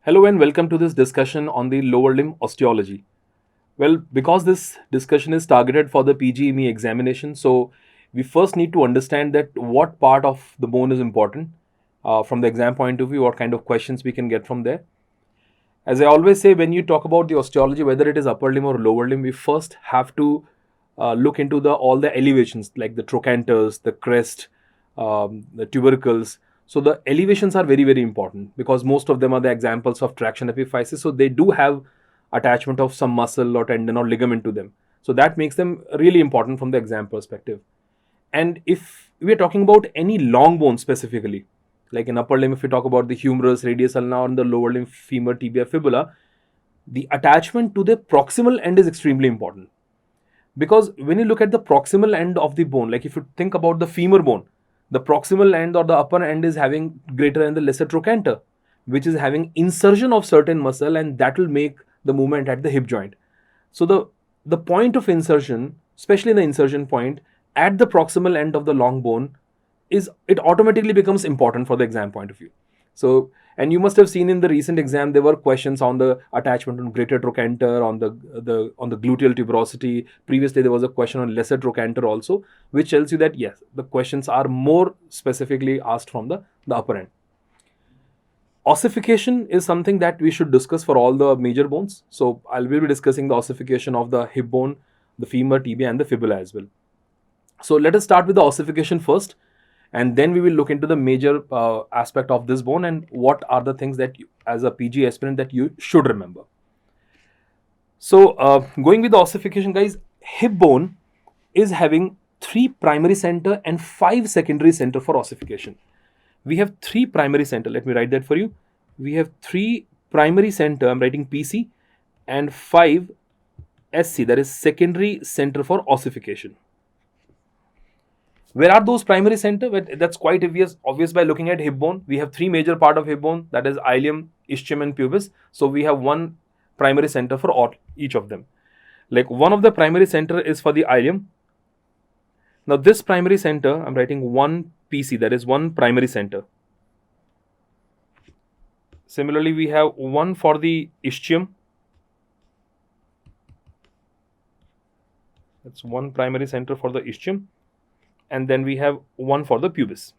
Hello and welcome to this discussion on the lower limb osteology. Well, because this discussion is targeted for the PGME examination, so we first need to understand that what part of the bone is important from the exam point of view, what kind of questions we can get from there. As I always say, when you talk about the osteology, whether it is upper limb or lower limb, we first have to look into the all the elevations like the trochanters, the crest, the tubercles. So the elevations are very important because most of them are the examples of traction epiphysis. So they do have attachment of some muscle or tendon or ligament to them. So that makes them really important from the exam perspective. And if we are talking about any long bone specifically, like in upper limb, if we talk about the humerus, radius ulna, and the lower limb, femur, tibia, fibula, the attachment to the proximal end is extremely important. Because when you look at the proximal end of the bone, like if you think about the femur bone, the proximal end or the upper end is having greater than the lesser trochanter, which is having insertion of certain muscle, and that will make the movement at the hip joint. So the point of insertion, especially the insertion point at the proximal end of the long bone, is it automatically becomes important for the exam point of view. So, and you must have seen in the recent exam there were questions on the attachment on greater trochanter, on the gluteal tuberosity. Previously there was a question on lesser trochanter also, which tells you that yes, the questions are more specifically asked from the upper end. Ossification is something that we should discuss for all the major bones. So I will be discussing the ossification of the hip bone, the femur, tibia, and the fibula as well. So let us start with the ossification first, and then we will look into the major aspect of this bone and what are the things that you, as a PG aspirant, that you should remember. So going with the ossification, guys, hip bone is having 3 primary center and 5 secondary center for ossification. We have 3 primary center. Let me write that for you. We have 3 primary center. I'm writing PC, and 5 SC, that is secondary center for ossification. Where are those primary center? Well, that's quite obvious by looking at hip bone. We have 3 major part of hip bone, that is ilium, ischium, and pubis. So we have one primary center for all, each of them. Like one of the primary center is for the ilium. Now this primary center, I'm writing 1 PC, that is one primary center. Similarly, we have one for the ischium. That's one primary center for the ischium. And then we have one for the pubis.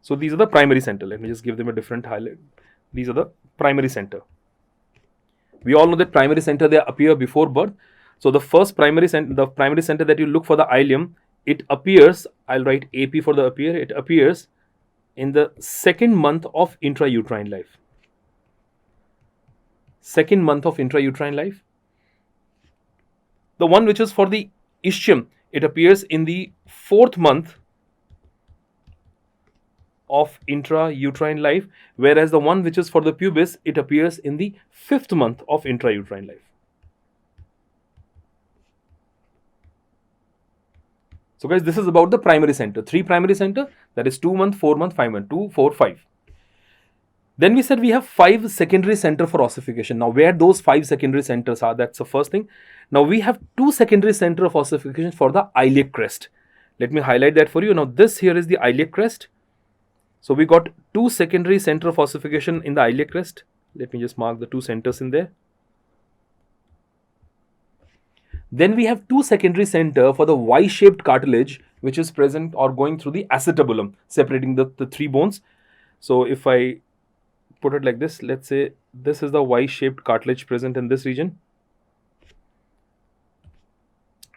So these are the primary center. Let me just give them a different highlight. These are the primary center. We all know that primary center, they appear before birth. So the first primary center, the primary center that you look for the ilium, it appears, I'll write AP for the appear, it appears in the 2nd month of intrauterine life. 2nd month of intrauterine life. The one which is for the ischium, it appears in the 4th month of intrauterine life, whereas the one which is for the pubis, it appears in the 5th month of intrauterine life. So guys, this is about the primary center. 3 primary center, that is 2 month, 4 month, 5 month, 2, 4, 5. Then we said we have 5 secondary center for ossification. Now where those 5 secondary centers are, that's the first thing. Now we have 2 secondary center of ossification for the iliac crest. Let me highlight that for you. Now this here is the iliac crest. So we got 2 secondary center of ossification in the iliac crest. Let me just mark the 2 centers in there. Then we have 2 secondary center for the Y-shaped cartilage, which is present or going through the acetabulum, separating the 3 bones. So if I put it like this, let's say this is the Y-shaped cartilage present in this region.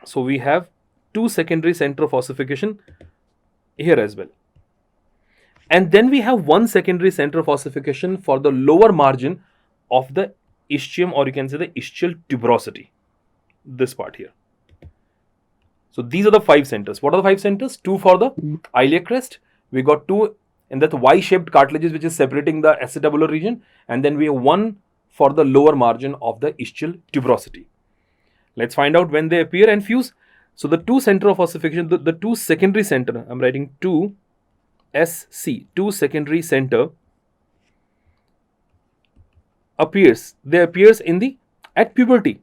So we have 2 secondary center of ossification here as well. And then we have 1 secondary center of ossification for the lower margin of the ischium, or you can say the ischial tuberosity. This part here. So these are the 5 centers. What are the 5 centers? 2 for the iliac crest. We got 2 in that Y-shaped cartilages, which is separating the acetabular region, and then we have 1 for the lower margin of the ischial tuberosity. Let's find out when they appear and fuse. So the 2 center of ossification, the 2 secondary center, I'm writing 2 SC, 2 secondary center appears. They appears in the at puberty.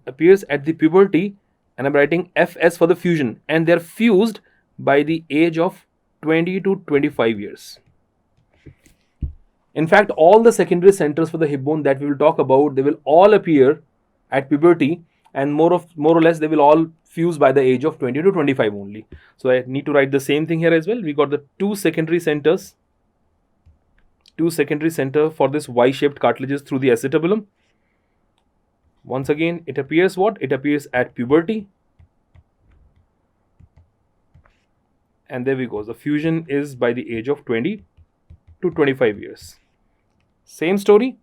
Appears at the puberty, and I'm writing FS for the fusion, and they're fused by the age of 20 to 25 years. In fact, all the secondary centers for the hip bone that we will talk about, they will all appear at puberty, and more or less they will all fuse by the age of 20 to 25 only. So I need to write the same thing here as well. We got the two secondary centers for this Y-shaped cartilages through the acetabulum. Once again, it appears what? It appears at puberty. And there we go. The fusion is by the age of 20 to 25 years. Same story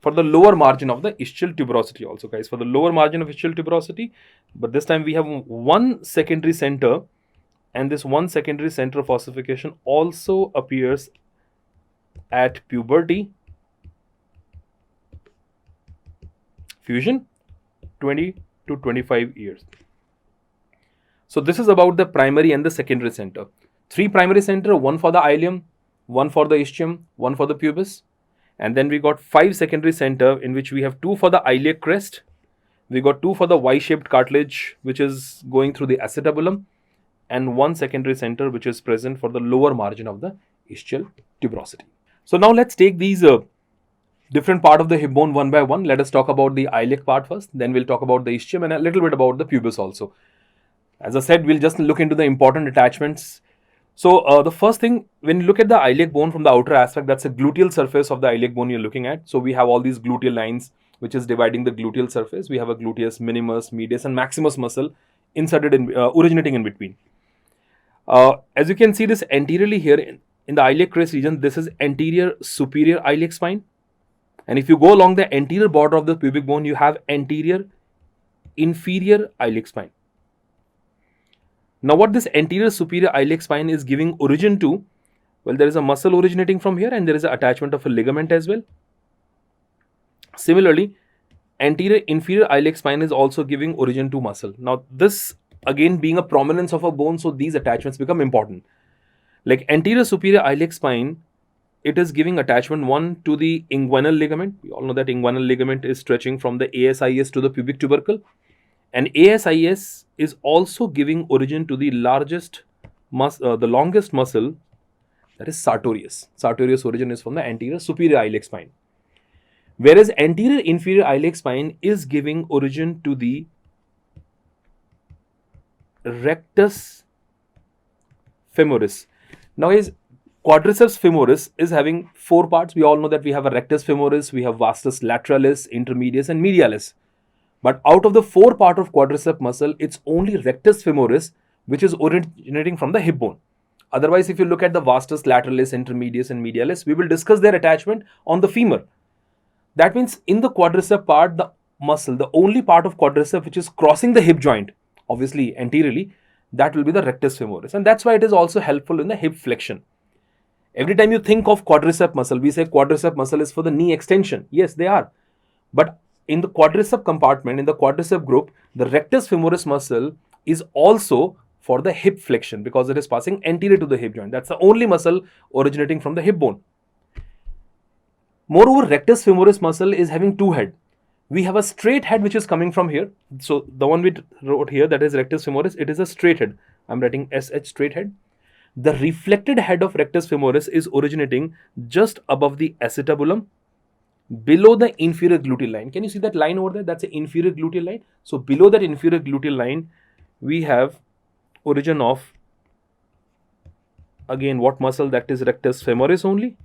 for the lower margin of the ischial tuberosity also, guys. For the lower margin of ischial tuberosity, but this time we have one secondary center, and this one secondary center of ossification also appears at puberty. Fusion 20 to 25 years. So this is about the primary and the secondary center. Three primary center, one for the ileum, one for the ischium, one for the pubis. And then we got five secondary center, in which we have two for the iliac crest. We got two for the Y-shaped cartilage, which is going through the acetabulum, and one secondary center which is present for the lower margin of the ischial tuberosity. So now let's take these different part of the hip bone one by one. Let us talk about the iliac part first, then we'll talk about the ischium and a little bit about the pubis also. As I said, we'll just look into the important attachments. So the first thing, when you look at the iliac bone from the outer aspect, that's a gluteal surface of the iliac bone you're looking at. So we have all these gluteal lines which is dividing the gluteal surface. We have a gluteus minimus, medius and maximus muscle inserted in, originating in between. As you can see this anteriorly here in the iliac crest region, this is anterior superior iliac spine. And if you go along the anterior border of the pubic bone, you have anterior inferior iliac spine. Now what this anterior superior iliac spine is giving origin to, well, there is a muscle originating from here and there is an attachment of a ligament as well. Similarly, anterior inferior iliac spine is also giving origin to muscle. Now this again being a prominence of a bone, so these attachments become important. Like anterior superior iliac spine, it is giving attachment one to the inguinal ligament. We all know that inguinal ligament is stretching from the ASIS to the pubic tubercle. And ASIS is also giving origin to the longest muscle, that is sartorius. Sartorius origin is from the anterior superior iliac spine. Whereas anterior inferior iliac spine is giving origin to the rectus femoris. Now is quadriceps femoris is having four parts. We all know that we have a rectus femoris, we have vastus lateralis, intermedius and medialis. But out of the four part of quadricep muscle, it's only rectus femoris which is originating from the hip bone. Otherwise, if you look at the vastus lateralis, intermedius and medialis, we will discuss their attachment on the femur. That means in the quadricep part, the muscle, the only part of quadricep which is crossing the hip joint, obviously anteriorly, that will be the rectus femoris. And that's why it is also helpful in the hip flexion. Every time you think of quadricep muscle, we say quadricep muscle is for the knee extension. Yes, they are. But in the quadricep compartment, in the quadricep group, the rectus femoris muscle is also for the hip flexion because it is passing anterior to the hip joint. That's the only muscle originating from the hip bone. Moreover, rectus femoris muscle is having two heads. We have a straight head which is coming from here. So the one we wrote here, that is rectus femoris, it is a straight head. I'm writing SH, straight head. The reflected head of rectus femoris is originating just above the acetabulum, below the inferior gluteal line. Can you see that line over there? That's the inferior gluteal line. So below that inferior gluteal line, we have origin of, again, what muscle? That is rectus femoris only.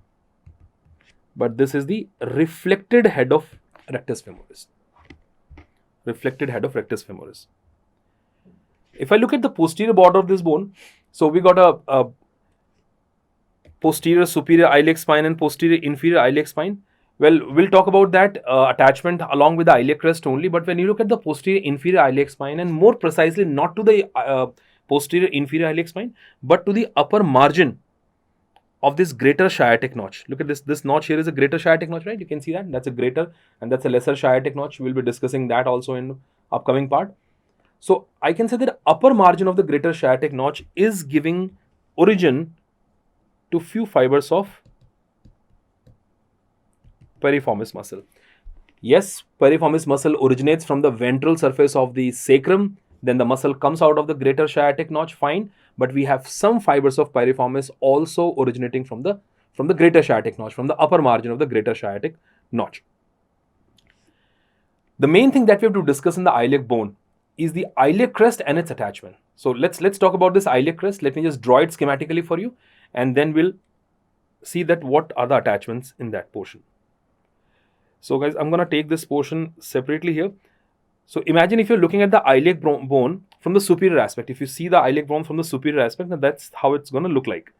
But this is the reflected head of rectus femoris. Reflected head of rectus femoris. If I look at the posterior border of this bone, so we got a posterior superior iliac spine and posterior inferior iliac spine. Well, we'll talk about that attachment along with the iliac crest only. But when you look at the posterior inferior iliac spine, and more precisely not to the posterior inferior iliac spine, but to the upper margin of this greater sciatic notch. Look at this. This notch here is a greater sciatic notch, right? You can see that. That's a greater and that's a lesser sciatic notch. We'll be discussing that also in upcoming part. So I can say that upper margin of the greater sciatic notch is giving origin to few fibers of piriformis muscle. Yes, piriformis muscle originates from the ventral surface of the sacrum. Then the muscle comes out of the greater sciatic notch, fine. but we have some fibers of piriformis also originating from the greater sciatic notch, from the upper margin of the greater sciatic notch. The main thing that we have to discuss in the iliac bone is the iliac crest and its attachment. So let's talk about this iliac crest. Let me just draw it schematically for you, and then we'll see that what are the attachments in that portion. So guys, I'm going to take this portion separately here. So imagine if you're looking at the iliac bone from the superior aspect. If you see the iliac bone from the superior aspect, then that's how it's going to look like.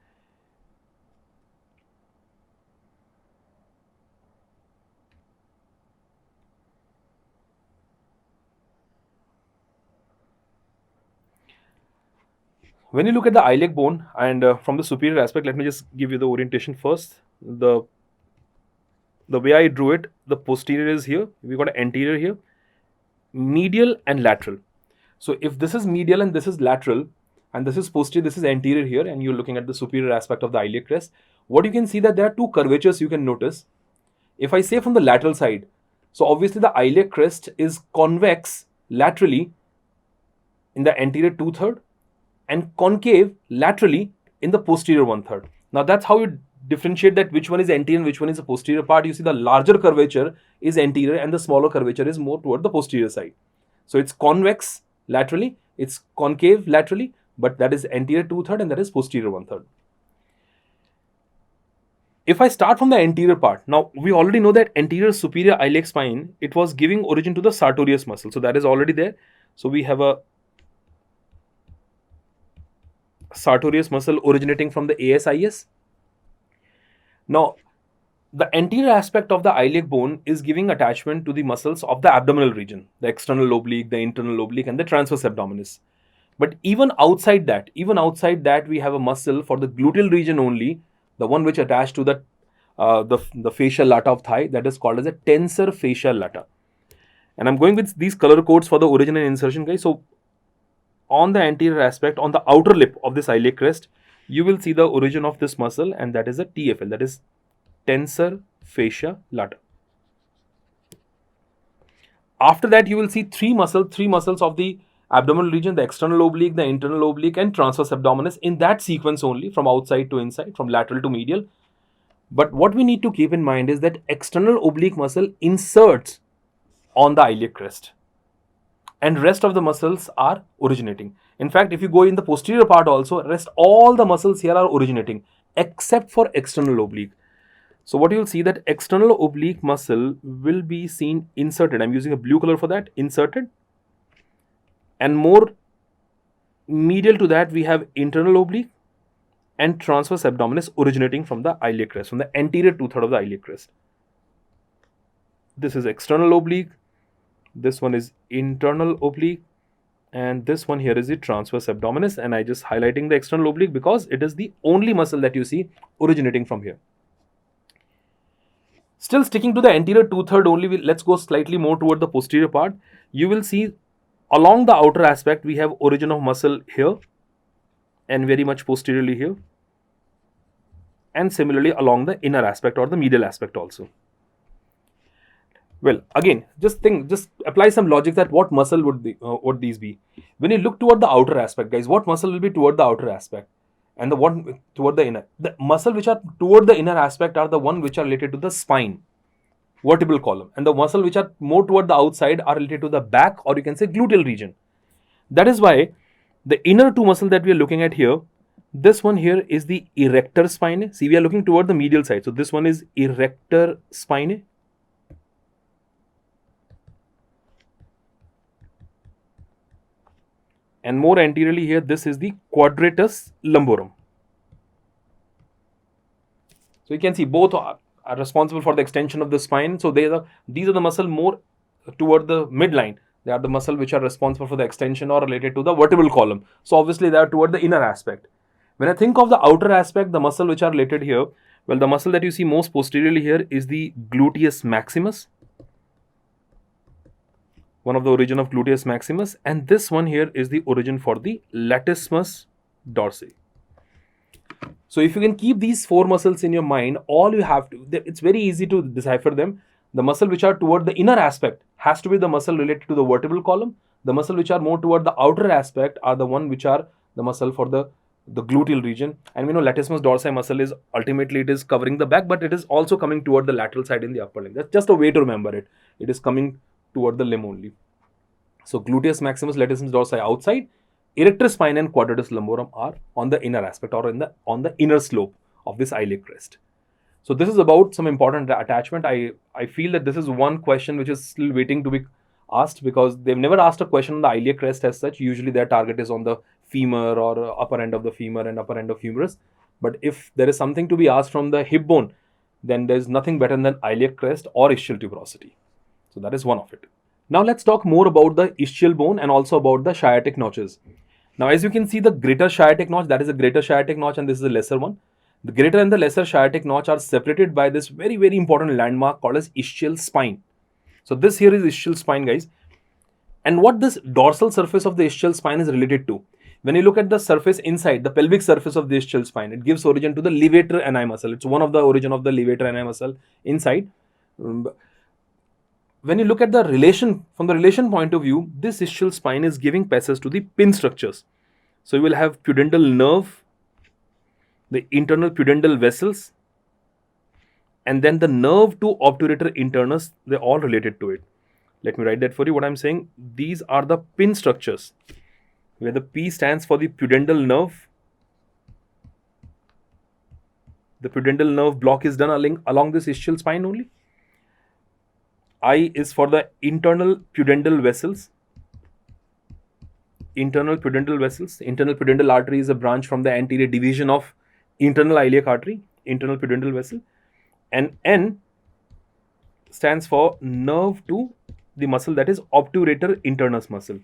When you look at the iliac bone and from the superior aspect, let me just give you the orientation first. The way I drew it, the posterior is here, we got an anterior here, medial and lateral. So if this is medial and this is lateral, and this is posterior, this is anterior here, and you're looking at the superior aspect of the iliac crest, what you can see that there are two curvatures you can notice. If I say from the lateral side, so obviously the iliac crest is convex laterally in the anterior 2/3 and concave laterally in the posterior 1/3. Now that's how you differentiate that which one is anterior and which one is the posterior part. You see the larger curvature is anterior and the smaller curvature is more toward the posterior side. So it's convex laterally, it's concave laterally, but that is anterior 2/3 and that is posterior 1/3. If I start from the anterior part, now we already know that anterior superior iliac spine, it was giving origin to the sartorius muscle. So that is already there. So we have a sartorius muscle originating from the ASIS. Now, the anterior aspect of the iliac bone is giving attachment to the muscles of the abdominal region, the external oblique, the internal oblique, and the transverse abdominis. But even outside that, we have a muscle for the gluteal region only, the one which attached to the fascia lata of thigh, that is called as a tensor fascia lata. And I'm going with these color codes for the origin and insertion, guys. So on the anterior aspect, on the outer lip of this iliac crest, you will see the origin of this muscle, and that is a TFL, that is tensor fascia lata. After that, you will see three muscles of the abdominal region, the external oblique, the internal oblique, and transverse abdominis, in that sequence only, from outside to inside, from lateral to medial. But what we need to keep in mind is that external oblique muscle inserts on the iliac crest, and rest of the muscles are originating. In fact, if you go in the posterior part also, rest all the muscles here are originating except for external oblique. So what you will see that external oblique muscle will be seen inserted. I'm using a blue color for that, inserted. And more medial to that, we have internal oblique and transverse abdominis originating from the iliac crest, from the anterior 2/3 of the iliac crest. This is external oblique. This one is internal oblique, and this one here is the transverse abdominis, and I just highlighting the external oblique because it is the only muscle that you see originating from here. Still sticking to the anterior 2/3 only, let's go slightly more toward the posterior part. You will see along the outer aspect we have origin of muscle here and very much posteriorly here, and similarly along the inner aspect or the medial aspect also. Well, again, just apply some logic that what muscle would these be? When you look toward the outer aspect, guys, what muscle will be toward the outer aspect, and the one toward the inner? The muscle which are toward the inner aspect are the one which are related to the spine, vertebral column, and the muscle which are more toward the outside are related to the back, or you can say gluteal region. That is why the inner two muscle that we are looking at here, this one here is the erector spinae. See, we are looking toward the medial side, so this one is erector spinae. And more anteriorly here, this is the quadratus lumborum. So you can see both are responsible for the extension of the spine. So these are the muscle more toward the midline. They are the muscle which are responsible for the extension or related to the vertebral column. So obviously they are toward the inner aspect. When I think of the outer aspect, the muscle which are related here, well, the muscle that you see most posteriorly here is the gluteus maximus, one of the origin of gluteus maximus, and this one here is the origin for the latissimus dorsi. So if you can keep these four muscles in your mind, all you have to, it's very easy to decipher them. The muscle which are toward the inner aspect has to be the muscle related to the vertebral column. The muscle which are more toward the outer aspect are the one which are the muscle for the the gluteal region. And we know latissimus dorsi muscle is ultimately it is covering the back, but it is also coming toward the lateral side in the upper limb. That's just a way to remember it. It is coming toward the limb only. So gluteus maximus, latissimus dorsi outside, erector spine and quadratus lumborum are on the inner aspect or on the inner slope of this iliac crest. So this is about some important attachment. I feel that this is one question which is still waiting to be asked, because they've never asked a question on the iliac crest as such. Usually their target is on the femur or upper end of the femur and upper end of humerus. But if there is something to be asked from the hip bone, then there's nothing better than iliac crest or ischial tuberosity. So that is one of it. Now let's talk more about the ischial bone and also about the sciatic notches. Now as you can see, the greater sciatic notch, that is a greater sciatic notch, and this is a lesser one. The greater and the lesser sciatic notch are separated by this very, very important landmark called as ischial spine. So this here is ischial spine, guys. And what this dorsal surface of the ischial spine is related to, when you look at the surface inside, the pelvic surface of the ischial spine, it gives origin to the levator ani muscle. It's one of the origin of the levator ani muscle inside. When you look at the relation, from the relation point of view, this ischial spine is giving passage to the pin structures. So you will have pudendal nerve, the internal pudendal vessels, and then the nerve to obturator internus, they're all related to it. Let me write that for you. What I'm saying, these are the pin structures, where the P stands for the pudendal nerve. The pudendal nerve block is done along this ischial spine only. I is for the internal pudendal vessels. Internal pudendal vessels. Internal pudendal artery is a branch from the anterior division of internal iliac artery, internal pudendal vessel. And N stands for nerve to the muscle, that is obturator internus muscle.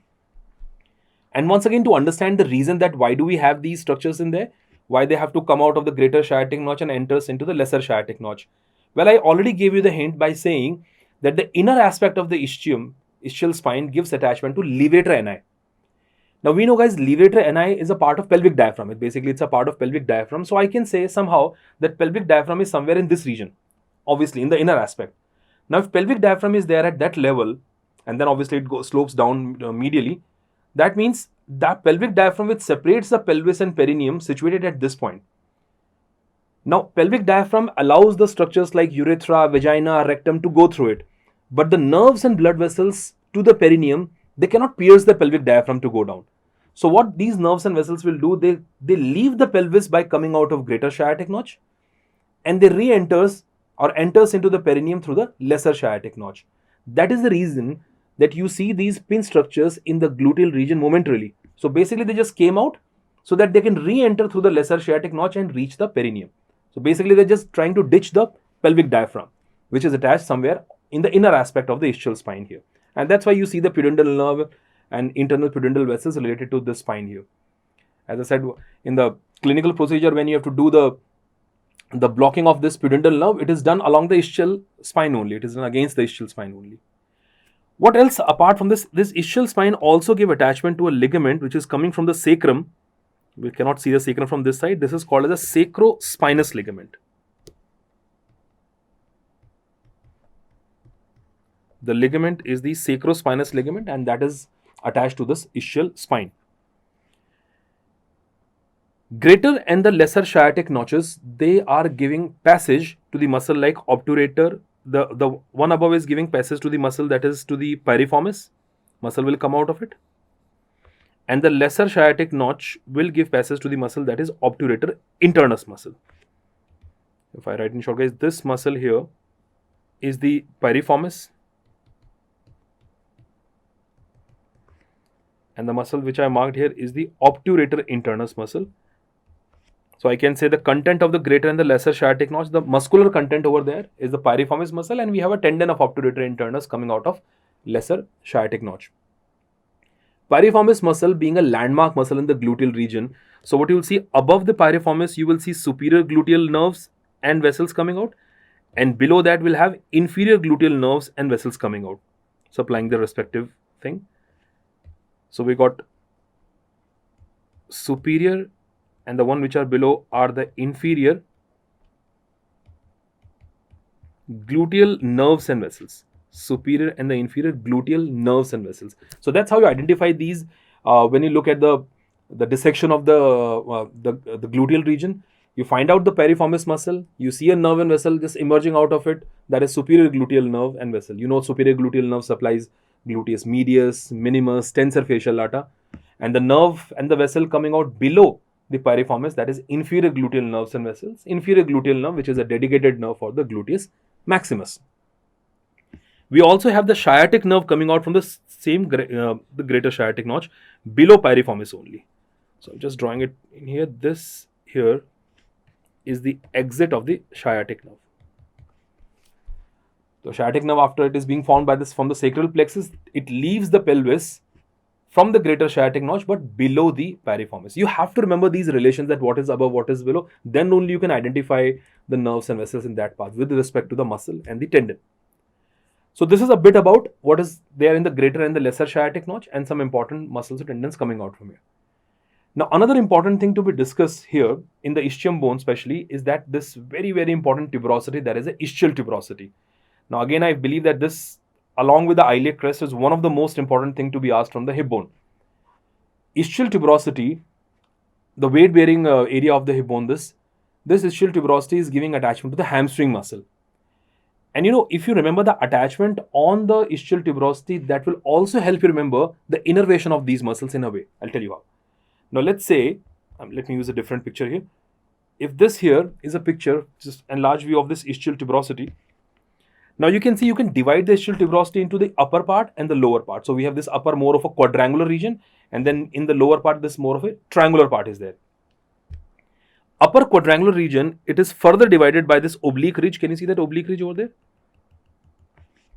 And once again, to understand the reason that why do we have these structures in there, why they have to come out of the greater sciatic notch and enters into the lesser sciatic notch. Well, I already gave you the hint by saying that the inner aspect of the ischial spine gives attachment to levator ani. Now we know, guys, levator ani is a part of pelvic diaphragm. It's a part of pelvic diaphragm. So I can say somehow that pelvic diaphragm is somewhere in this region, obviously in the inner aspect. Now if pelvic diaphragm is there at that level, and then obviously it slopes down medially, that means that pelvic diaphragm which separates the pelvis and perineum situated at this point. Now pelvic diaphragm allows the structures like urethra, vagina, rectum to go through it. But the nerves and blood vessels to the perineum, they cannot pierce the pelvic diaphragm to go down. So what these nerves and vessels will do, they leave the pelvis by coming out of greater sciatic notch, and they re-enters or enters into the perineum through the lesser sciatic notch. That is the reason that you see these pin structures in the gluteal region momentarily. So basically they just came out so that they can re-enter through the lesser sciatic notch and reach the perineum. So basically they're just trying to ditch the pelvic diaphragm, which is attached somewhere in the inner aspect of the ischial spine here. And that's why you see the pudendal nerve and internal pudendal vessels related to the spine here. As I said, in the clinical procedure, when you have to do the blocking of this pudendal nerve, it is done along the ischial spine only. It is done against the ischial spine only. What else apart from this? This ischial spine also give attachment to a ligament which is coming from the sacrum. We cannot see the sacrum from this side. This is called as a sacrospinous ligament. The ligament is the sacrospinous ligament, and that is attached to this ischial spine. Greater and the lesser sciatic notches, they are giving passage to the muscle like obturator. The one above is giving passage to the muscle, that is to the piriformis. Muscle will come out of it. And the lesser sciatic notch will give passage to the muscle, that is obturator internus muscle. If I write in short, guys, this muscle here is the piriformis. And the muscle which I marked here is the obturator internus muscle. So I can say the content of the greater and the lesser sciatic notch, the muscular content over there is the piriformis muscle, and we have a tendon of obturator internus coming out of lesser sciatic notch. Piriformis muscle being a landmark muscle in the gluteal region. So what you will see above the piriformis, you will see superior gluteal nerves and vessels coming out, and below that we'll have inferior gluteal nerves and vessels coming out, supplying the respective thing. So we got superior, and the one which are below are the inferior gluteal nerves and vessels. Superior and the inferior gluteal nerves and vessels. So that's how you identify these when you look at the the dissection of the gluteal region. You find out the piriformis muscle. You see a nerve and vessel just emerging out of it. That is superior gluteal nerve and vessel. You know, superior gluteal nerve supplies gluteus medius, minimus, tensor facial lata, and the nerve and the vessel coming out below the piriformis, that is inferior gluteal nerves and vessels. Inferior gluteal nerve, which is a dedicated nerve for the gluteus maximus. We also have the sciatic nerve coming out from the the greater sciatic notch below piriformis only. So I'm just drawing it in here. This here is the exit of the sciatic nerve. The sciatic nerve, after it is being formed by this from the sacral plexus, it leaves the pelvis from the greater sciatic notch but below the piriformis. You have to remember these relations, that what is above, what is below. Then only you can identify the nerves and vessels in that path with respect to the muscle and the tendon. So this is a bit about what is there in the greater and the lesser sciatic notch and some important muscles and tendons coming out from here. Now, another important thing to be discussed here in the ischium bone especially is that this very, very important tuberosity, that is the ischial tuberosity. Now, again, I believe that this, along with the iliac crest, is one of the most important thing to be asked from the hip bone. Ischial tuberosity, the weight-bearing area of the hip bone, this ischial tuberosity is giving attachment to the hamstring muscle. And you know, if you remember the attachment on the ischial tuberosity, that will also help you remember the innervation of these muscles in a way. I'll tell you how. Now, let's say, let me use a different picture here. If this here is a picture, just enlarged view of this ischial tuberosity. Now, you can see you can divide the ischial tuberosity into the upper part and the lower part. So, we have this upper more of a quadrangular region, and then in the lower part, this more of a triangular part is there. Upper quadrangular region, it is further divided by this oblique ridge. Can you see that oblique ridge over there?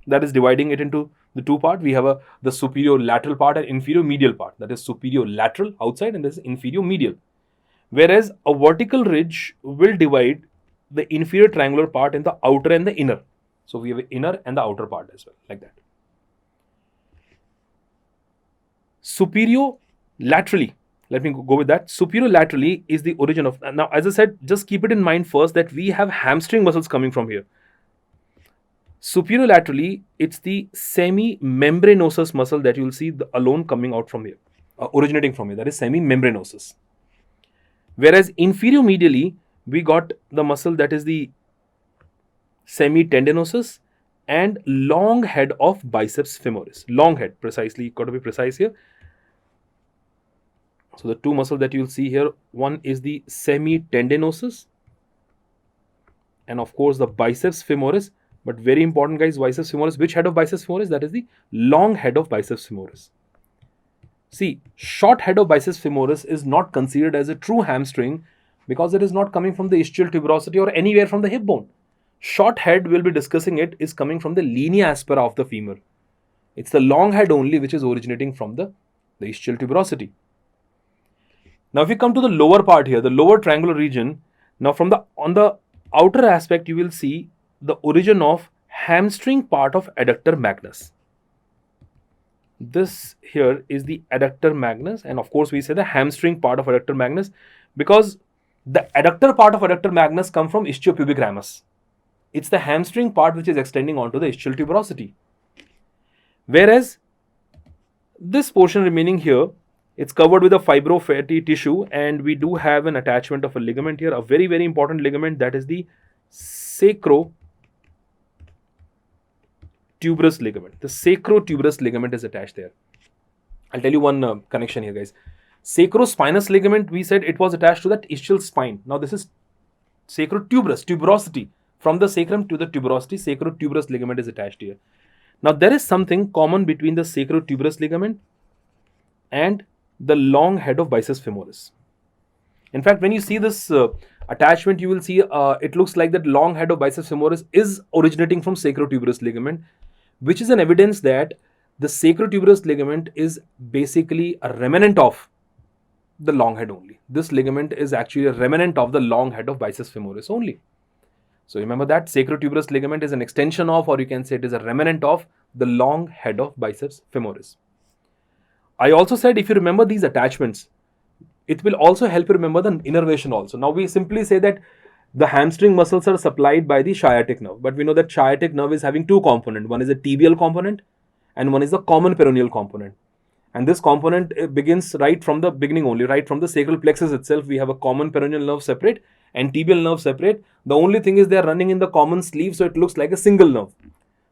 That is dividing it into the two parts. We have the superior lateral part and inferior medial part. That is superior lateral outside and this is inferior medial. Whereas a vertical ridge will divide the inferior triangular part in the outer and the inner. So we have the inner and the outer part as well, like that. Superior laterally, let me go with that. Superior laterally is the origin of, now as I said, just keep it in mind first that we have hamstring muscles coming from here. Superior laterally, it's the semi-membranosus muscle that you will see alone coming out from here, originating from here, that is semi-membranosus. Whereas inferior medially, we got the muscle that is the semitendinosus and long head of biceps femoris. Long head, precisely, got to be precise here. So the two muscles that you'll see here, one is the semitendinosus and of course the biceps femoris. But very important, guys, biceps femoris. Which head of biceps femoris? That is the long head of biceps femoris. See, short head of biceps femoris is not considered as a true hamstring because it is not coming from the ischial tuberosity or anywhere from the hip bone. Short head, we'll be discussing it, is coming from the linea aspera of the femur. It's the long head only which is originating from the ischial tuberosity. Now, if we come to the lower part here, the lower triangular region, now on the outer aspect, you will see the origin of hamstring part of adductor magnus. This here is the adductor magnus, and of course we say the hamstring part of adductor magnus because the adductor part of adductor magnus come from ischiopubic ramus. It's the hamstring part which is extending onto the ischial tuberosity. Whereas this portion remaining here, it's covered with a fibrofatty tissue, and we do have an attachment of a ligament here, a very, very important ligament, that is the sacrotuberous ligament. The sacrotuberous ligament is attached there. I'll tell you one connection here, guys. Sacrospinous ligament, we said it was attached to that ischial spine. Now this is sacrotuberous, tuberosity. From the sacrum to the tuberosity, sacrotuberous ligament is attached here. Now there is something common between the sacrotuberous ligament and the long head of biceps femoris. In fact, when you see this attachment, you will see it looks like that long head of biceps femoris is originating from sacrotuberous ligament, which is an evidence that the sacrotuberous ligament is basically a remnant of the long head only. This ligament is actually a remnant of the long head of biceps femoris only. So remember that sacrotuberous ligament is an extension of, or you can say it is a remnant of, the long head of biceps femoris. I also said if you remember these attachments, it will also help you remember the innervation also. Now we simply say that the hamstring muscles are supplied by the sciatic nerve, but we know that sciatic nerve is having two components. One is a tibial component and one is the common peroneal component. And this component begins right from the beginning only, right from the sacral plexus itself. We have a common peroneal nerve separate and tibial nerve separate. The only thing is they are running in the common sleeve, so it looks like a single nerve.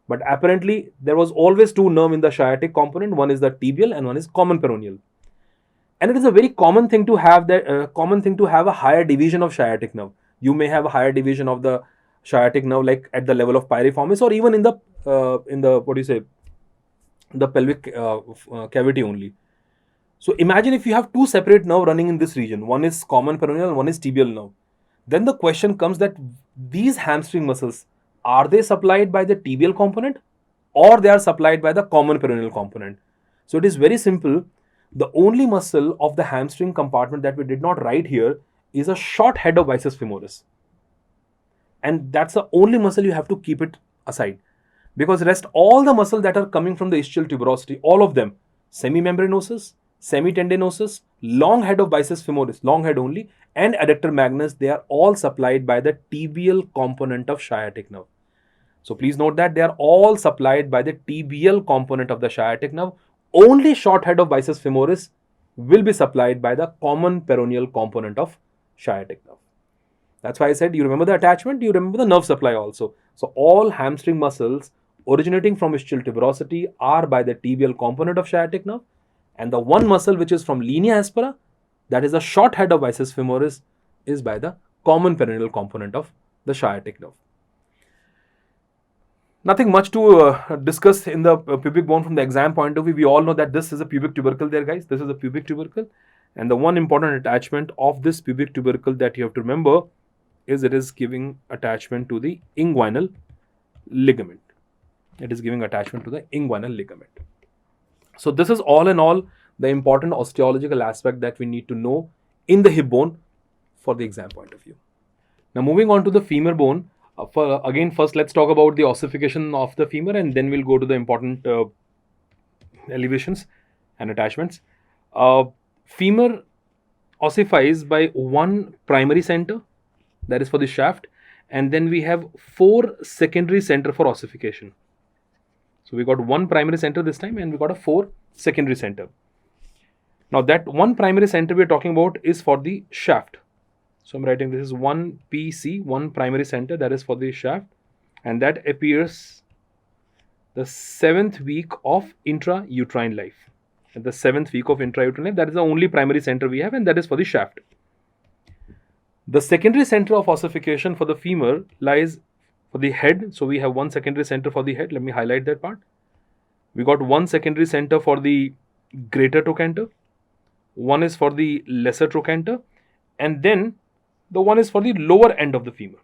But apparently, there was always two nerve in the sciatic component. One is the tibial and one is common peroneal. And it is a very common thing to have a higher division of sciatic nerve. You may have a higher division of the sciatic nerve, like at the level of piriformis, or even in the what do you say, the pelvic cavity only. So imagine if you have two separate nerve running in this region. One is common peroneal, one is tibial nerve. Then the question comes that these hamstring muscles, are they supplied by the tibial component or they are supplied by the common peroneal component? So it is very simple. The only muscle of the hamstring compartment that we did not write here is a short head of biceps femoris. And that's the only muscle you have to keep it aside. Because rest all the muscles that are coming from the ischial tuberosity, all of them, semimembranosus, semitendinosus, long head of biceps femoris, long head only, and adductor magnus, they are all supplied by the tibial component of sciatic nerve. So please note that they are all supplied by the tibial component of the sciatic nerve. Only short head of biceps femoris will be supplied by the common peroneal component of sciatic nerve. That's why I said you remember the attachment, you remember the nerve supply also. So all hamstring muscles originating from ischial tuberosity are by the tibial component of sciatic nerve, and the one muscle which is from linea aspera, that is the short head of biceps femoris, is by the common peroneal component of the sciatic nerve. Nothing much to discuss in the pubic bone from the exam point of view. We all know that this is a pubic tubercle there, guys. This is a pubic tubercle. And the one important attachment of this pubic tubercle that you have to remember is it is giving attachment to the inguinal ligament. It is giving attachment to the inguinal ligament. So this is all in all the important osteological aspect that we need to know in the hip bone for the exam point of view. Now moving on to the femur bone. First let's talk about the ossification of the femur, and then we'll go to the important elevations and attachments. Femur ossifies by one primary center, that is for the shaft, and then we have 4 secondary center for ossification. So we got one primary center this time, and we got a 4 secondary center. Now that one primary center we are talking about is for the shaft. So I'm writing this is 1 PC, one primary center, that is for the shaft, and that appears the 7th week of intrauterine life. At the 7th week of intrauterine life, that is the only primary center we have, and that is for the shaft. The secondary center of ossification for the femur lies for the head. So we have one secondary center for the head. Let me highlight that part. We got one secondary center for the greater trochanter. One is for the lesser trochanter. And then the one is for the lower end of the femur.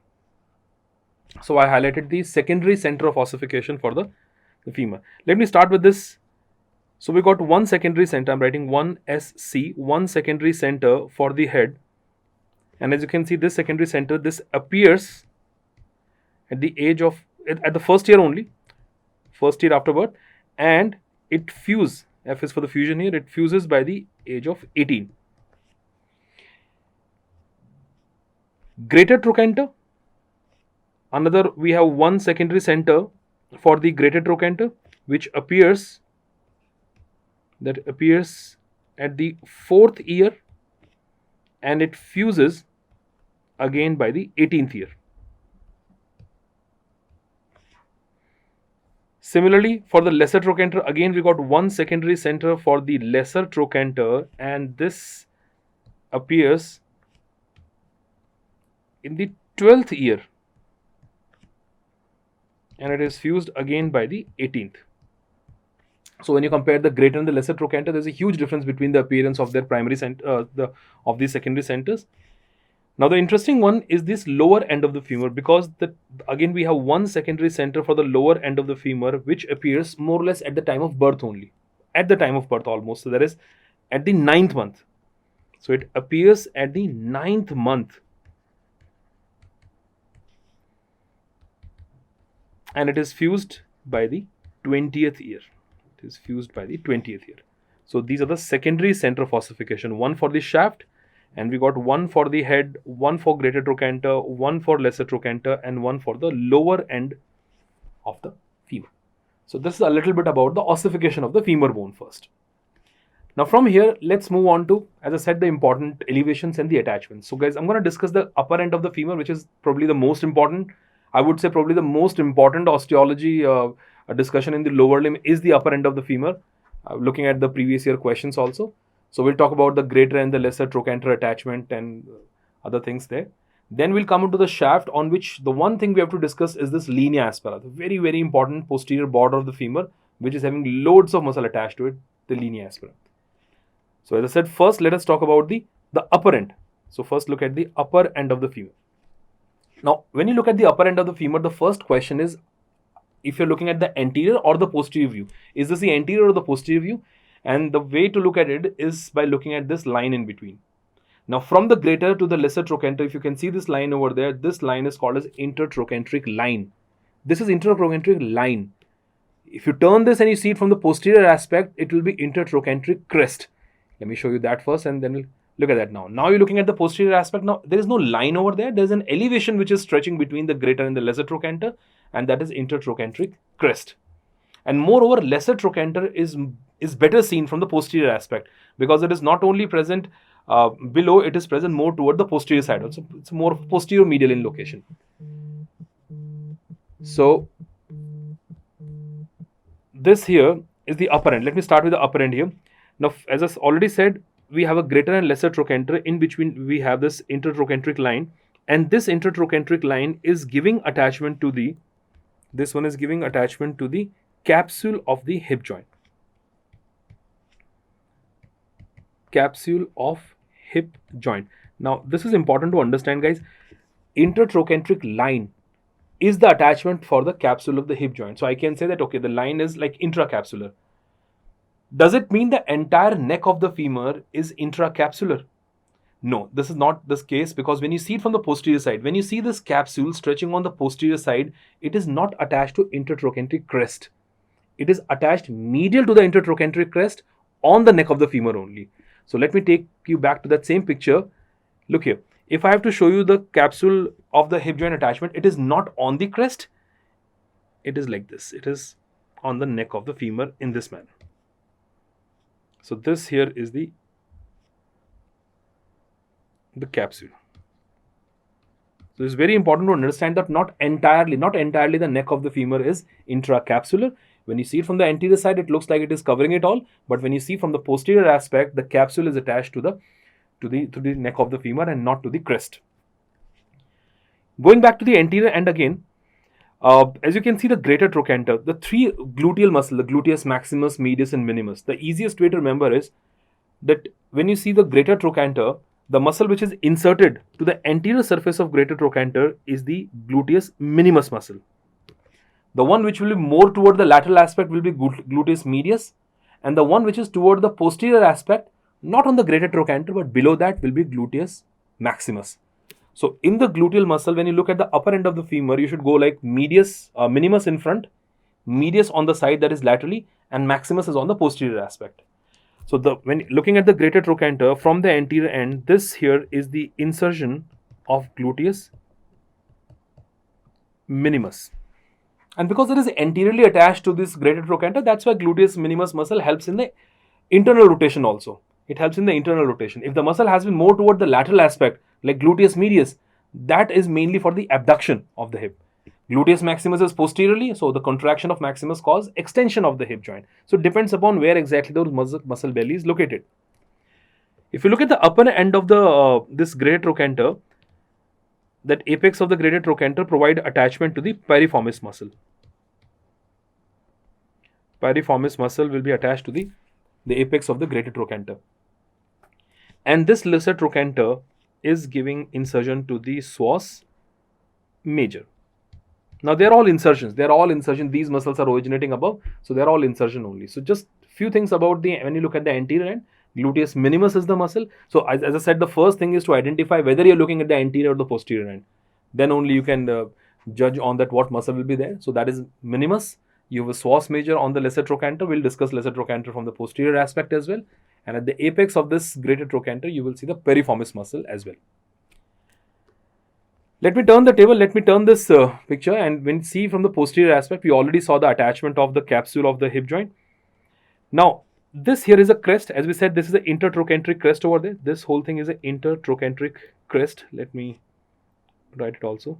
So I highlighted the secondary center of ossification for the femur. Let me start with this. So we got one secondary center. I'm writing 1SC, one secondary center for the head. And as you can see, this secondary center, this appears at the age of, at the first year only, first year after birth, and it fuses, F is for the fusion here, it fuses by the age of 18. Greater trochanter, another, we have one secondary center for the greater trochanter, which appears at the 4th year, and it fuses again by the 18th year. Similarly, for the lesser trochanter, again we got one secondary center for the lesser trochanter, and this appears in the 12th year, and it is fused again by the 18th. So when you compare the greater and the lesser trochanter, there's a huge difference between the appearance of their primary center, of these secondary centers. Now the interesting one is this lower end of the femur, because again we have one secondary center for the lower end of the femur, which appears more or less at the time of birth only, at the time of birth almost. So that is at the 9th month. So it appears at the 9th month, and it is fused by the 20th year. It is fused by the 20th year. So these are the secondary center of ossification, one for the shaft, and we got one for the head, one for greater trochanter, one for lesser trochanter, and one for the lower end of the femur. So this is a little bit about the ossification of the femur bone first. Now from here, let's move on to, as I said, the important elevations and the attachments. So guys, I'm going to discuss the upper end of the femur, which is probably the most important. I would say probably the most important osteology discussion in the lower limb is the upper end of the femur, looking at the previous year questions also. So we'll talk about the greater and the lesser trochanter attachment and other things there. Then we'll come into the shaft, on which the one thing we have to discuss is this linea aspera, the very, very important posterior border of the femur, which is having loads of muscle attached to it, the linea aspera. So as I said, first let us talk about the upper end. So first look at the upper end of the femur. Now, when you look at the upper end of the femur, the first question is if you're looking at the anterior or the posterior view. Is this the anterior or the posterior view? And the way to look at it is by looking at this line in between. Now, from the greater to the lesser trochanter, if you can see this line over there, this line is called as intertrochanteric line. This is intertrochanteric line. If you turn this and you see it from the posterior aspect, it will be intertrochanteric crest. Let me show you that first and then we'll look at that now. Now you're looking at the posterior aspect. Now there is no line over there. There's an elevation which is stretching between the greater and the lesser trochanter, and that is intertrochanteric crest. And moreover, lesser trochanter is better seen from the posterior aspect because it is not only present below, it is present more toward the posterior side also. It's more posterior medial in location. So this here is the upper end. Let me start with the upper end here. Now, as I already said, we have a greater and lesser trochanter. In between, we have this intertrochanteric line, and this intertrochanteric line is giving attachment to the, this one is giving attachment to the capsule of the hip joint. Capsule of hip joint. Now, this is important to understand, guys. Intertrochanteric line is the attachment for the capsule of the hip joint. So I can say that, okay, the line is like intracapsular. Does it mean the entire neck of the femur is intracapsular? No, this is not this case, because when you see it from the posterior side, when you see this capsule stretching on the posterior side, it is not attached to intertrochanteric crest. It is attached medial to the intertrochanteric crest on the neck of the femur only. So let me take you back to that same picture. Look here. If I have to show you the capsule of the hip joint attachment, it is not on the crest. It is like this. It is on the neck of the femur in this manner. So this here is the capsule. So it's very important to understand that not entirely the neck of the femur is intracapsular. When you see it from the anterior side, it looks like it is covering it all. But when you see from the posterior aspect, the capsule is attached to the neck of the femur and not to the crest. Going back to the anterior end again, as you can see the greater trochanter, the three gluteal muscles, the gluteus maximus, medius and minimus. The easiest way to remember is that when you see the greater trochanter, the muscle which is inserted to the anterior surface of greater trochanter is the gluteus minimus muscle. The one which will be more toward the lateral aspect will be gluteus medius, and the one which is toward the posterior aspect, not on the greater trochanter but below that, will be gluteus maximus. So in the gluteal muscle, when you look at the upper end of the femur, you should go like minimus in front, medius on the side, that is laterally, and maximus is on the posterior aspect. So when looking at the greater trochanter from the anterior end, this here is the insertion of gluteus minimus. And because it is anteriorly attached to this greater trochanter, that's why gluteus minimus muscle helps in the internal rotation also. It helps in the internal rotation. If the muscle has been more toward the lateral aspect, like gluteus medius, that is mainly for the abduction of the hip. Gluteus maximus is posteriorly, so the contraction of maximus causes extension of the hip joint. So it depends upon where exactly the muscle belly is located. If you look at the upper end of the this greater trochanter, that apex of the greater trochanter provide attachment to the piriformis muscle. Piriformis muscle will be attached to the apex of the greater trochanter. And this lesser trochanter is giving insertion to the psoas major. Now they're all insertions. These muscles are originating above, so they're all insertion only. So just few things about when you look at the anterior end, gluteus minimus is the muscle. So as I said, the first thing is to identify whether you're looking at the anterior or the posterior end. Then only you can judge on that what muscle will be there. So that is minimus. You have a psoas major on the lesser trochanter. We'll discuss lesser trochanter from the posterior aspect as well. And at the apex of this greater trochanter, you will see the piriformis muscle as well. Let me turn the table, let me turn this picture, and when you see from the posterior aspect, we already saw the attachment of the capsule of the hip joint. Now, this here is a crest. As we said, this is the intertrochanteric crest over there. This whole thing is an intertrochanteric crest. Let me write it also.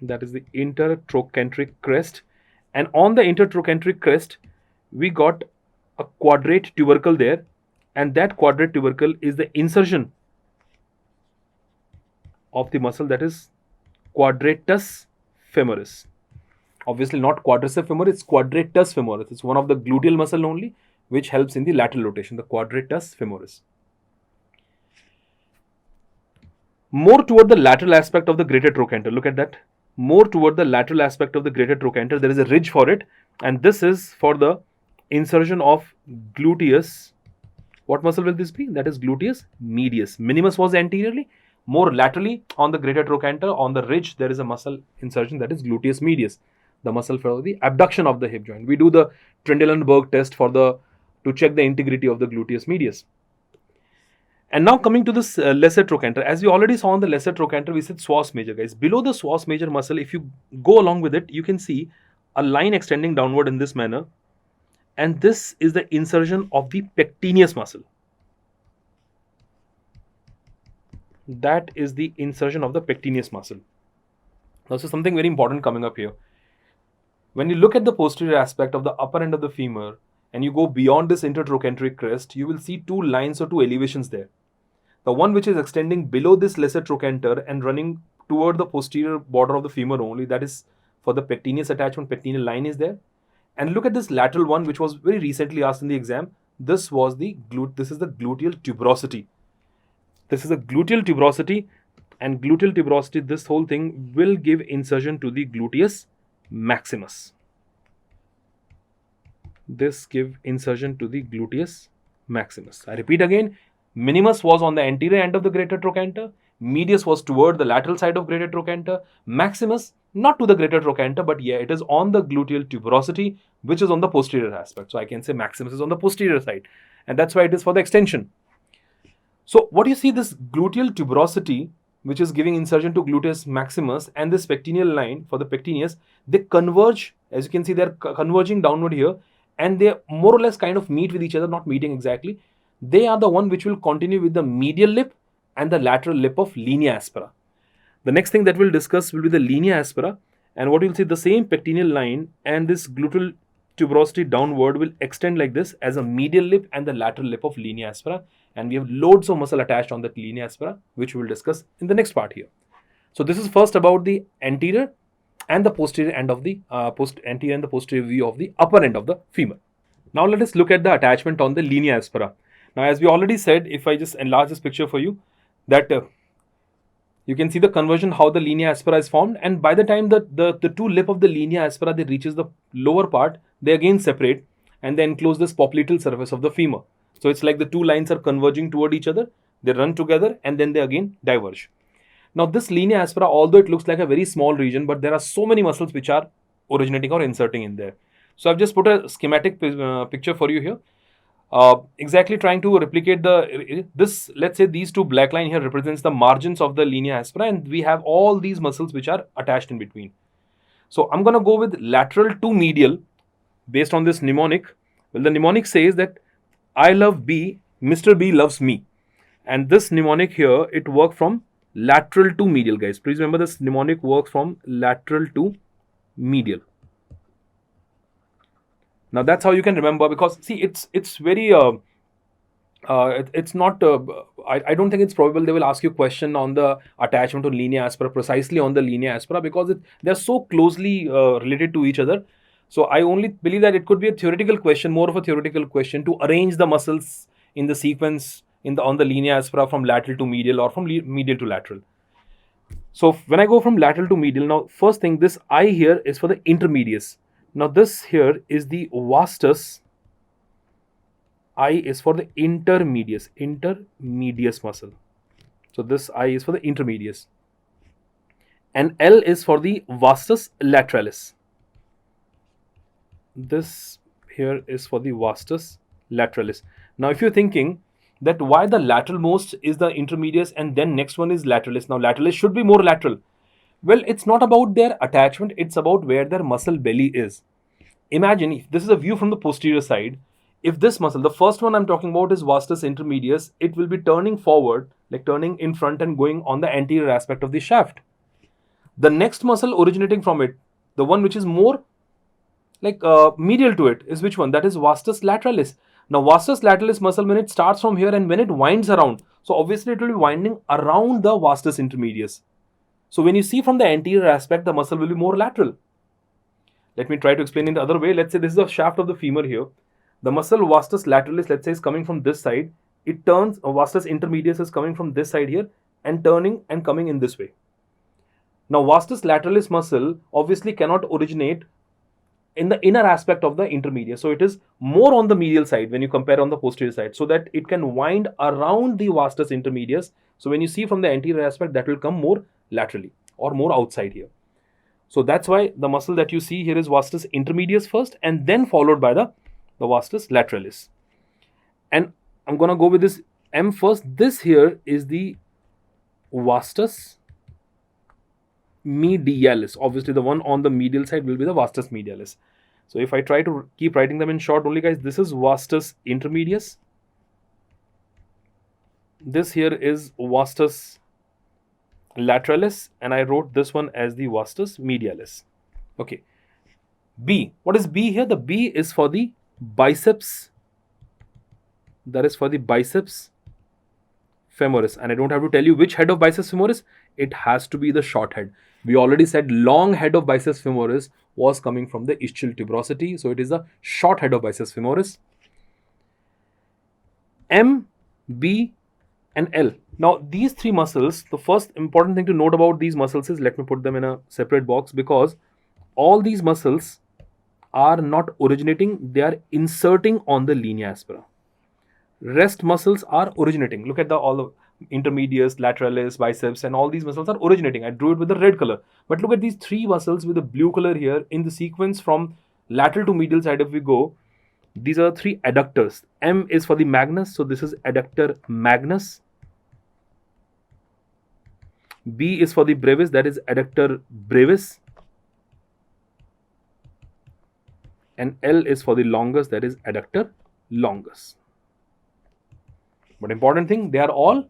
That is the intertrochanteric crest. And on the intertrochanteric crest, we got a quadrate tubercle there. And that quadrate tubercle is the insertion of the muscle, that is quadratus femoris. Obviously not quadriceps femoris, it's quadratus femoris. It's one of the gluteal muscle only, which helps in the lateral rotation, the quadratus femoris. More toward the lateral aspect of the greater trochanter. Look at that. More toward the lateral aspect of the greater trochanter, there is a ridge for it, and this is for the insertion of gluteus. What muscle will this be? That is gluteus medius. Minimus was anteriorly. More laterally on the greater trochanter, on the ridge, there is a muscle insertion, that is gluteus medius, the muscle for the abduction of the hip joint. We do the Trendelenburg test to check the integrity of the gluteus medius. And now coming to this lesser trochanter, as we already saw on the lesser trochanter, we said psoas major, guys. Below the psoas major muscle, if you go along with it, you can see a line extending downward in this manner. And this is the insertion of the pectineus muscle. That is the insertion of the pectineus muscle. Now, so something very important coming up here. When you look at the posterior aspect of the upper end of the femur, and you go beyond this intertrochanteric crest, you will see two lines or two elevations there. The one which is extending below this lesser trochanter and running toward the posterior border of the femur only, that is for the pectineus attachment, pectineal line is there. And look at this lateral one, which was very recently asked in the exam. This is the gluteal tuberosity. This is a gluteal tuberosity, and gluteal tuberosity, this whole thing will give insertion to the gluteus maximus. This give insertion to the gluteus maximus. I repeat again, minimus was on the anterior end of the greater trochanter, medius was toward the lateral side of greater trochanter, maximus not to the greater trochanter, but yeah, it is on the gluteal tuberosity, which is on the posterior aspect. So I can say maximus is on the posterior side, and that's why it is for the extension. So what you see, this gluteal tuberosity, which is giving insertion to gluteus maximus, and this pectineal line for the pectineus, they converge. As you can see, they're converging downward here, and they more or less kind of meet with each other, not meeting exactly. They are the one which will continue with the medial lip and the lateral lip of linea aspera. The next thing that we'll discuss will be the linea aspera, and what you'll see, the same pectineal line and this gluteal tuberosity downward will extend like this as a medial lip and the lateral lip of linea aspera, and we have loads of muscle attached on that linea aspera, which we will discuss in the next part here. So this is first about the anterior and the posterior end of the anterior and the posterior view of the upper end of the femur. Now let us look at the attachment on the linea aspera. Now, as we already said, if I just enlarge this picture for you, that you can see the conversion, how the linea aspera is formed, and by the time the two lip of the linea aspera they reaches the lower part, they again separate and they enclose this popliteal surface of the femur. So it's like the two lines are converging toward each other, they run together and then they again diverge. Now this linea aspera, although it looks like a very small region, but there are so many muscles which are originating or inserting in there. So I've just put a schematic picture for you here. Exactly trying to replicate this. Let's say these two black line here represents the margins of the linea aspera, and we have all these muscles which are attached in between. So I'm going to go with lateral to medial based on this mnemonic. Well, the mnemonic says that I love B, Mr. B loves me, and this mnemonic here, it works from lateral to medial, guys. Please remember, this mnemonic works from lateral to medial. Now that's how you can remember, because see, it's very it's not I don't think it's probable they will ask you a question on the attachment to linea aspera, precisely on the linea aspera, because they're so closely related to each other. So I only believe that it could be a theoretical question, more of a theoretical question, to arrange the muscles in the sequence on the linea aspera from lateral to medial or from medial to lateral. So when I go from lateral to medial, now first thing, this I here is for the intermedius. Now this here is the vastus. I is for the intermedius muscle. So this I is for the intermedius. And L is for the vastus lateralis. This here is for the vastus lateralis. Now if you're thinking that why the lateral most is the intermedius and then next one is lateralis. Now lateralis should be more lateral, Well, it's not about their attachment, it's about where their muscle belly is. Imagine if this is a view from the posterior side. If this muscle, the first one I'm talking about is vastus intermedius, it will be turning forward, like turning in front and going on the anterior aspect of the shaft. The next muscle originating from it, the one which is more like medial to it, is which one? That is vastus lateralis. Now, vastus lateralis muscle, when it starts from here and when it winds around, so obviously it will be winding around the vastus intermedius. So when you see from the anterior aspect, the muscle will be more lateral. Let me try to explain it the other way. Let's say this is the shaft of the femur here. The muscle vastus lateralis, let's say, is coming from this side. It turns, vastus intermedius is coming from this side here and turning and coming in this way. Now, vastus lateralis muscle obviously cannot originate in the inner aspect of the intermedius. So it is more on the medial side when you compare on the posterior side, so that it can wind around the vastus intermedius. So when you see from the anterior aspect, that will come more laterally or more outside here. So that's why the muscle that you see here is vastus intermedius first and then followed by the vastus lateralis. And I'm going to go with this M first. This here is the vastus medialis. Obviously, the one on the medial side will be the vastus medialis. So if I try to keep writing them in short only, guys, this is vastus intermedius. This here is vastus lateralis, and I wrote this one as the vastus medialis. Okay. B. What is B here? The B is for the biceps. That is for the biceps femoris. And I don't have to tell you which head of biceps femoris. It has to be the short head. We already said long head of biceps femoris was coming from the ischial tuberosity. So it is the short head of biceps femoris. M, B, and L. Now, these three muscles, the first important thing to note about these muscles is, let me put them in a separate box, because all these muscles are not originating, they are inserting on the linea aspera. Rest muscles are originating. Look at all the intermedius, lateralis, biceps, and all these muscles are originating. I drew it with the red color. But look at these three muscles with the blue color here in the sequence from lateral to medial side. If we go, these are three adductors. M is for the magnus, so this is adductor magnus. B is for the brevis, that is adductor brevis. And L is for the longus, that is adductor longus. But important thing, they are all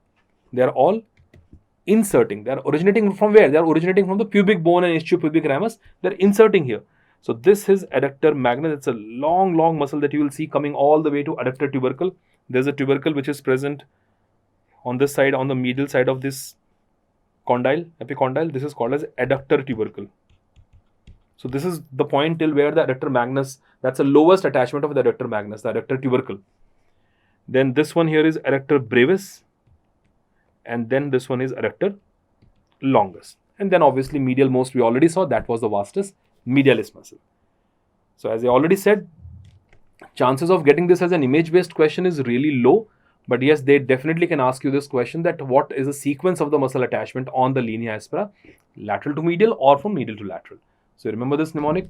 inserting. They are originating from where? They are originating from the pubic bone and ischiopubic ramus. They are inserting here. So this is adductor magnus. It's a long muscle that you will see coming all the way to adductor tubercle. There's a tubercle which is present on this side, on the medial side of this condyle, epicondyle. This is called as adductor tubercle. So this is the point till where the adductor magnus, that's the lowest attachment of the adductor magnus, the adductor tubercle. Then this one here is adductor brevis, and then this one is adductor longus. And then obviously medial most we already saw, that was the vastus medialis muscle. So as I already said, chances of getting this as an image based question is really low, but yes, they definitely can ask you this question, that what is the sequence of the muscle attachment on the linea aspera, lateral to medial or from medial to lateral. So remember this mnemonic,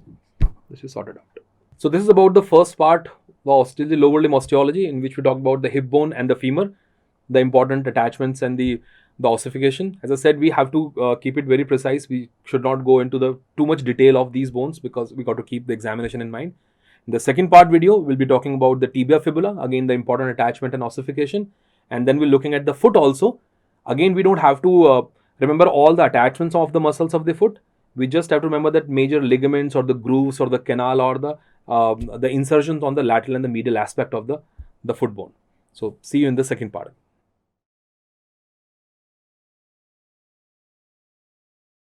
this is sorted out. So this is about the first part, the lower limb osteology, in which we talk about the hip bone and the femur, the important attachments and the ossification. As I said, we have to keep it very precise. We should not go into the too much detail of these bones, because we got to keep the examination in mind. In the second part video, we'll be talking about the tibia fibula, again the important attachment and ossification, and then we're looking at the foot also. Again, we don't have to remember all the attachments of the muscles of the foot. We just have to remember that major ligaments or the grooves or the canal or the insertions on the lateral and the medial aspect of the foot bone. So see you in the second part.